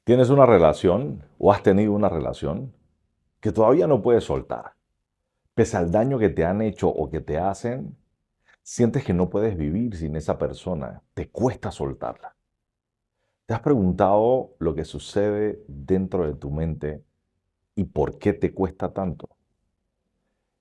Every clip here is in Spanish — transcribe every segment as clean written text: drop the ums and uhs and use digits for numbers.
¿Tienes una relación o has tenido una relación que todavía no puedes soltar? Pese al daño que te han hecho o que te hacen, sientes que no puedes vivir sin esa persona, te cuesta soltarla. ¿Te has preguntado lo que sucede dentro de tu mente y por qué te cuesta tanto?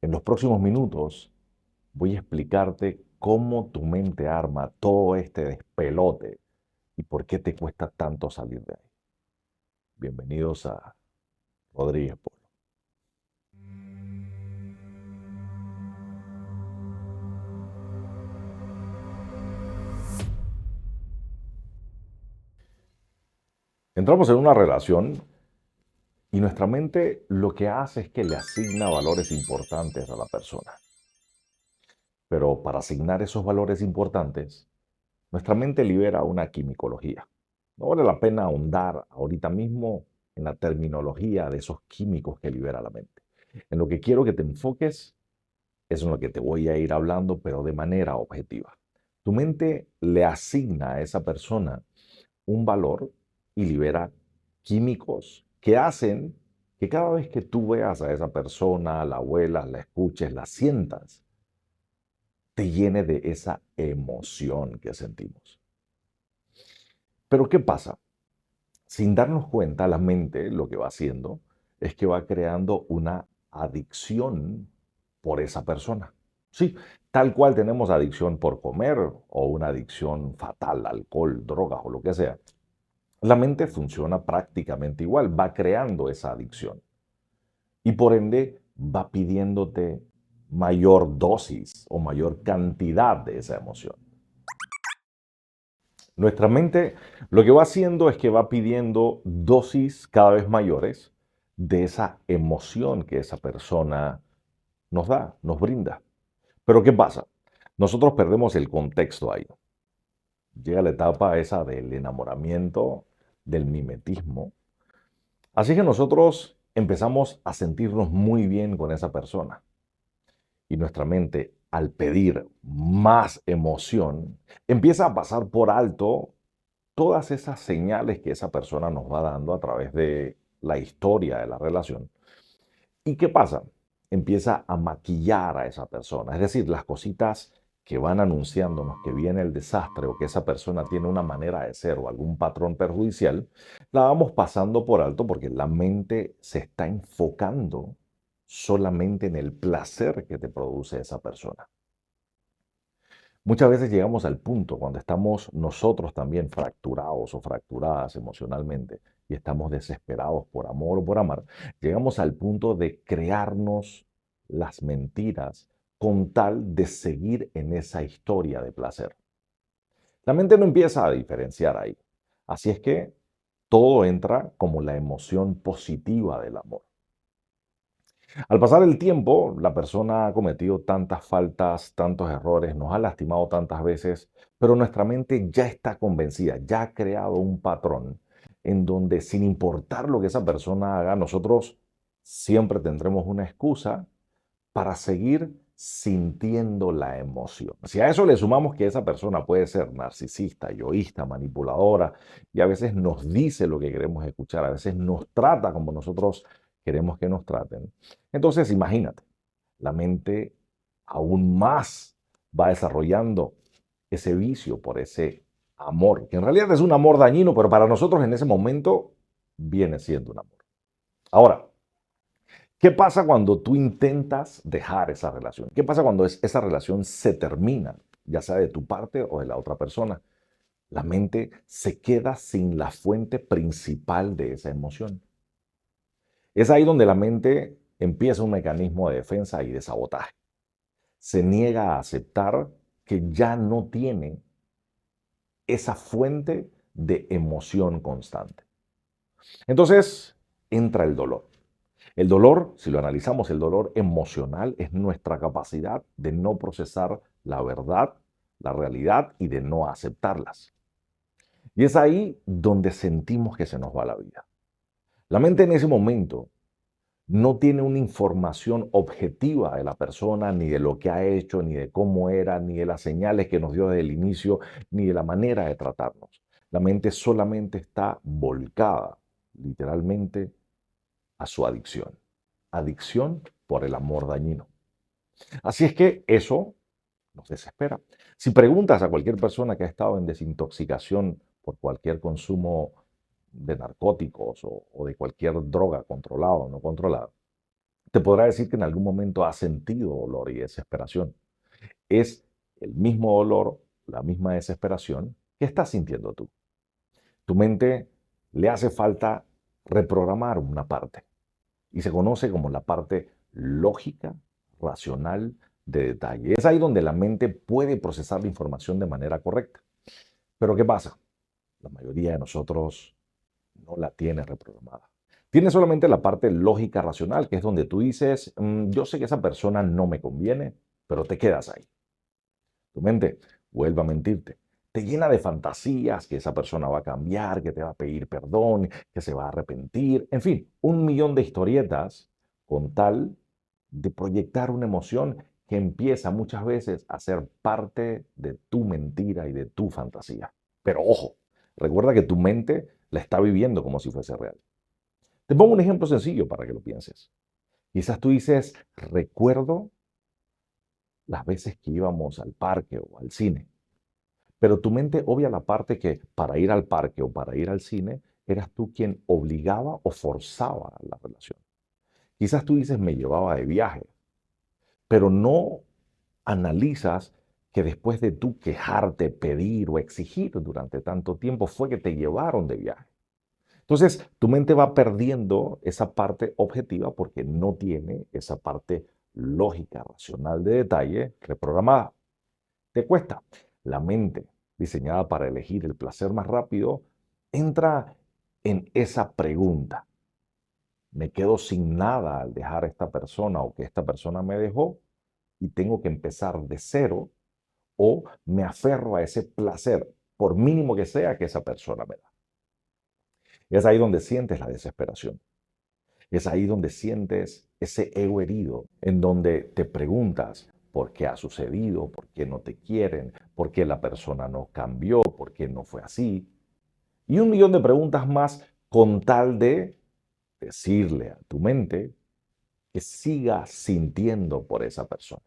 En los próximos minutos voy a explicarte cómo tu mente arma todo este despelote y por qué te cuesta tanto salir de ahí. Bienvenidos a Rodríguez Polo. Entramos en una relación y nuestra mente lo que hace es que le asigna valores importantes a la persona. Pero para asignar esos valores importantes, nuestra mente libera una quimicología. No vale la pena ahondar ahorita mismo en la terminología de esos químicos que libera la mente. En lo que quiero que te enfoques es en lo que te voy a ir hablando, pero de manera objetiva. Tu mente le asigna a esa persona un valor y libera químicos que hacen que cada vez que tú veas a esa persona, la huelas, la escuches, la sientas, te llene de esa emoción que sentimos. Pero ¿qué pasa? Sin darnos cuenta, la mente lo que va haciendo es que va creando una adicción por esa persona. Sí, tal cual tenemos adicción por comer o una adicción fatal, alcohol, drogas o lo que sea. La mente funciona prácticamente igual, va creando esa adicción y por ende va pidiéndote mayor dosis o mayor cantidad de esa emoción. Nuestra mente lo que va haciendo es que va pidiendo dosis cada vez mayores de esa emoción que esa persona nos da, nos brinda. Pero ¿qué pasa? Nosotros perdemos el contexto ahí. Llega la etapa esa del enamoramiento, del mimetismo. Así que nosotros empezamos a sentirnos muy bien con esa persona y nuestra mente, al pedir más emoción, empieza a pasar por alto todas esas señales que esa persona nos va dando a través de la historia de la relación. ¿Y qué pasa? Empieza a maquillar a esa persona, es decir, las cositas que van anunciándonos que viene el desastre o que esa persona tiene una manera de ser o algún patrón perjudicial, la vamos pasando por alto porque la mente se está enfocando solamente en el placer que te produce esa persona. Muchas veces llegamos al punto cuando estamos nosotros también fracturados o fracturadas emocionalmente y estamos desesperados por amor o por amar, llegamos al punto de crearnos las mentiras con tal de seguir en esa historia de placer. La mente no empieza a diferenciar ahí. Así es que todo entra como la emoción positiva del amor. Al pasar el tiempo, la persona ha cometido tantas faltas, tantos errores, nos ha lastimado tantas veces, pero nuestra mente ya está convencida, ya ha creado un patrón en donde sin importar lo que esa persona haga, nosotros siempre tendremos una excusa para seguir sintiendo la emoción. Si a eso le sumamos que esa persona puede ser narcisista, egoísta, manipuladora, y a veces nos dice lo que queremos escuchar, a veces nos trata como nosotros queremos que nos traten. Entonces, imagínate, la mente aún más va desarrollando ese vicio por ese amor, que en realidad es un amor dañino, pero para nosotros en ese momento viene siendo un amor. Ahora, ¿qué pasa cuando tú intentas dejar esa relación? ¿Qué pasa cuando esa relación se termina, ya sea de tu parte o de la otra persona? La mente se queda sin la fuente principal de esa emoción. Es ahí donde la mente empieza un mecanismo de defensa y de sabotaje. Se niega a aceptar que ya no tiene esa fuente de emoción constante. Entonces entra el dolor. El dolor, si lo analizamos, el dolor emocional es nuestra capacidad de no procesar la verdad, la realidad y de no aceptarlas. Y es ahí donde sentimos que se nos va la vida. La mente en ese momento no tiene una información objetiva de la persona, ni de lo que ha hecho, ni de cómo era, ni de las señales que nos dio desde el inicio, ni de la manera de tratarnos. La mente solamente está volcada literalmente a su adicción. Adicción por el amor dañino. Así es que eso nos desespera. Si preguntas a cualquier persona que ha estado en desintoxicación por cualquier consumo de narcóticos o de cualquier droga controlada o no controlada, te podrá decir que en algún momento ha sentido dolor y desesperación. Es el mismo dolor, la misma desesperación que estás sintiendo tú. Tu mente le hace falta reprogramar una parte y se conoce como la parte lógica, racional, de detalle. Es ahí donde la mente puede procesar la información de manera correcta. Pero ¿qué pasa? La mayoría de nosotros no la tiene reprogramada. Tiene solamente la parte lógica racional, que es donde tú dices, yo sé que esa persona no me conviene, pero te quedas ahí. Tu mente vuelve a mentirte. Te llena de fantasías que esa persona va a cambiar, que te va a pedir perdón, que se va a arrepentir. En fin, un millón de historietas con tal de proyectar una emoción que empieza muchas veces a ser parte de tu mentira y de tu fantasía. Pero ojo, recuerda que tu mente la está viviendo como si fuese real. Te pongo un ejemplo sencillo para que lo pienses. Quizás tú dices, recuerdo las veces que íbamos al parque o al cine. Pero tu mente obvia la parte que para ir al parque o para ir al cine, eras tú quien obligaba o forzaba la relación. Quizás tú dices, me llevaba de viaje, pero no analizas que después de tú quejarte, pedir o exigir durante tanto tiempo, fue que te llevaron de viaje. Entonces, tu mente va perdiendo esa parte objetiva porque no tiene esa parte lógica, racional de detalle reprogramada. Te cuesta. La mente, diseñada para elegir el placer más rápido, entra en esa pregunta. ¿Me quedo sin nada al dejar a esta persona o que esta persona me dejó y tengo que empezar de cero? ¿O me aferro a ese placer, por mínimo que sea, que esa persona me da? Es ahí donde sientes la desesperación. Es ahí donde sientes ese ego herido, en donde te preguntas por qué ha sucedido, por qué no te quieren, por qué la persona no cambió, por qué no fue así. Y un millón de preguntas más con tal de decirle a tu mente que siga sintiendo por esa persona.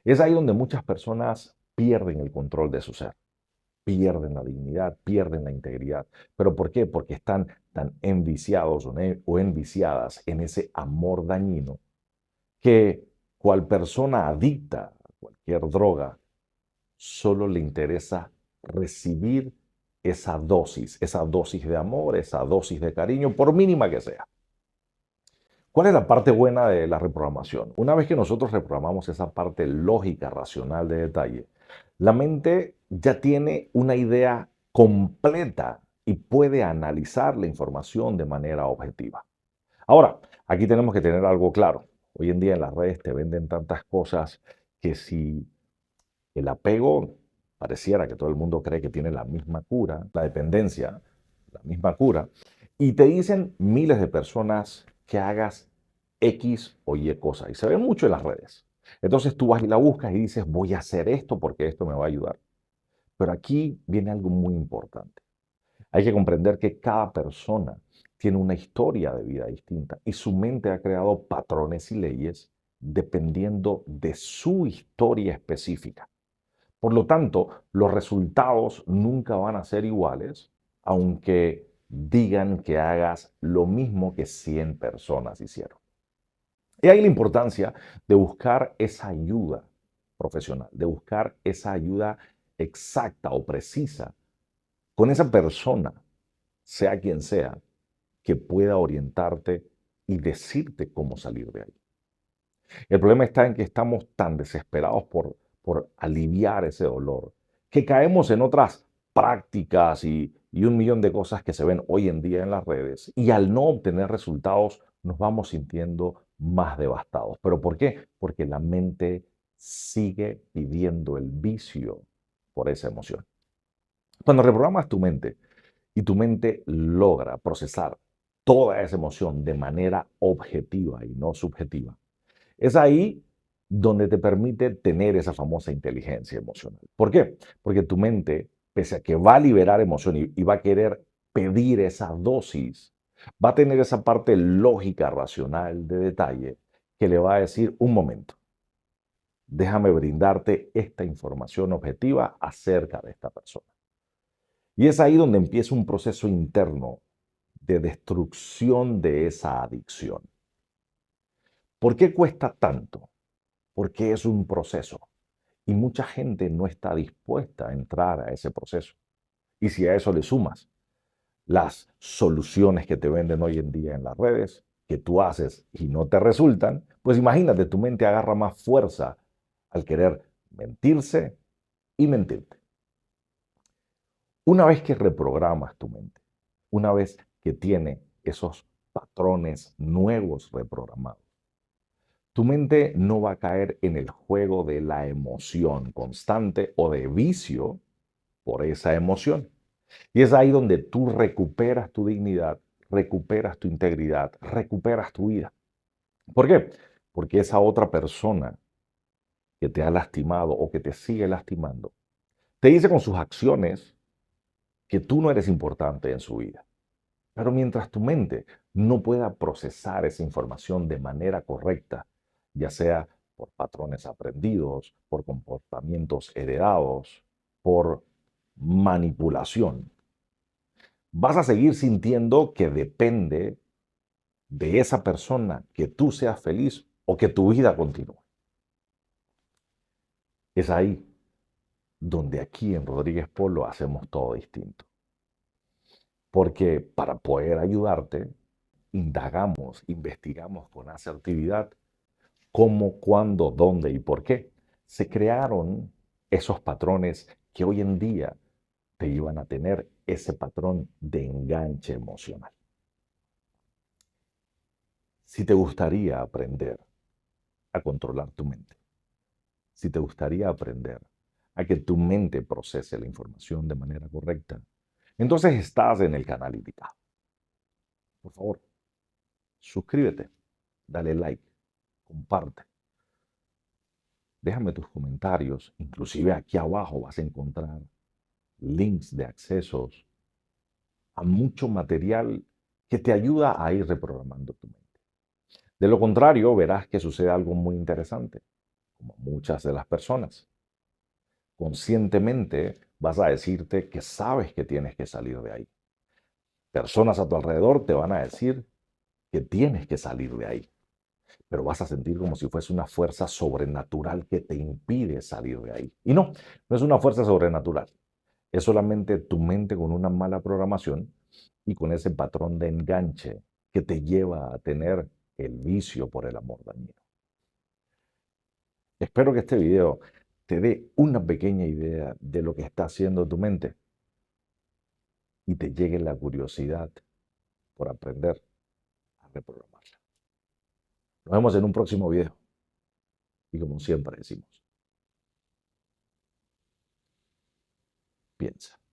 Es ahí donde muchas personas pierden el control de su ser, pierden la dignidad, pierden la integridad. ¿Pero por qué? Porque están tan enviciados o enviciadas en ese amor dañino que cual persona adicta a cualquier droga solo le interesa recibir esa dosis de amor, esa dosis de cariño, por mínima que sea. ¿Cuál es la parte buena de la reprogramación? Una vez que nosotros reprogramamos esa parte lógica, racional de detalle, la mente ya tiene una idea completa y puede analizar la información de manera objetiva. Ahora, aquí tenemos que tener algo claro. Hoy en día en las redes te venden tantas cosas que si el apego pareciera que todo el mundo cree que tiene la misma cura, la dependencia, la misma cura, y te dicen miles de personas que hagas X o Y cosa, y se ve mucho en las redes. Entonces tú vas y la buscas y dices, voy a hacer esto porque esto me va a ayudar. Pero aquí viene algo muy importante. Hay que comprender que cada persona tiene una historia de vida distinta y su mente ha creado patrones y leyes dependiendo de su historia específica. Por lo tanto, los resultados nunca van a ser iguales, aunque digan que hagas lo mismo que 100 personas hicieron. Y ahí la importancia de buscar esa ayuda profesional, de buscar esa ayuda exacta o precisa con esa persona, sea quien sea, que pueda orientarte y decirte cómo salir de ahí. El problema está en que estamos tan desesperados por aliviar ese dolor, que caemos en otras prácticas y un millón de cosas que se ven hoy en día en las redes. Y al no obtener resultados, nos vamos sintiendo más devastados. ¿Pero por qué? Porque la mente sigue pidiendo el vicio por esa emoción. Cuando reprogramas tu mente y tu mente logra procesar toda esa emoción de manera objetiva y no subjetiva, es ahí donde te permite tener esa famosa inteligencia emocional. ¿Por qué? Porque tu mente, pese a que va a liberar emoción y va a querer pedir esa dosis, va a tener esa parte lógica, racional, de detalle, que le va a decir, un momento, déjame brindarte esta información objetiva acerca de esta persona. Y es ahí donde empieza un proceso interno de destrucción de esa adicción. ¿Por qué cuesta tanto? Porque es un proceso y mucha gente no está dispuesta a entrar a ese proceso. Y si a eso le sumas las soluciones que te venden hoy en día en las redes, que tú haces y no te resultan, pues imagínate, tu mente agarra más fuerza al querer mentirse y mentirte. Una vez que reprogramas tu mente, una vez que tiene esos patrones nuevos reprogramados, tu mente no va a caer en el juego de la emoción constante o de vicio por esa emoción. Y es ahí donde tú recuperas tu dignidad, recuperas tu integridad, recuperas tu vida. ¿Por qué? Porque esa otra persona que te ha lastimado o que te sigue lastimando, te dice con sus acciones que tú no eres importante en su vida. Pero mientras tu mente no pueda procesar esa información de manera correcta, ya sea por patrones aprendidos, por comportamientos heredados, por manipulación, vas a seguir sintiendo que depende de esa persona que tú seas feliz o que tu vida continúe. Es ahí donde aquí en Rodríguez Polo hacemos todo distinto. Porque para poder ayudarte, indagamos, investigamos con asertividad cómo, cuándo, dónde y por qué se crearon esos patrones que hoy en día te iban a tener ese patrón de enganche emocional. Si te gustaría aprender a controlar tu mente, si te gustaría aprender a que tu mente procese la información de manera correcta, entonces estás en el canal indicado. Por favor, suscríbete, dale like, comparte. Déjame tus comentarios, inclusive aquí abajo vas a encontrar links de accesos a mucho material que te ayuda a ir reprogramando tu mente. De lo contrario, verás que sucede algo muy interesante, como muchas de las personas. Conscientemente vas a decirte que sabes que tienes que salir de ahí. Personas a tu alrededor te van a decir que tienes que salir de ahí, pero vas a sentir como si fuese una fuerza sobrenatural que te impide salir de ahí. Y no, no es una fuerza sobrenatural. Es solamente tu mente con una mala programación y con ese patrón de enganche que te lleva a tener el vicio por el amor dañino. Espero que este video te dé una pequeña idea de lo que está haciendo tu mente y te llegue la curiosidad por aprender a reprogramarla. Nos vemos en un próximo video y como siempre decimos, piensa.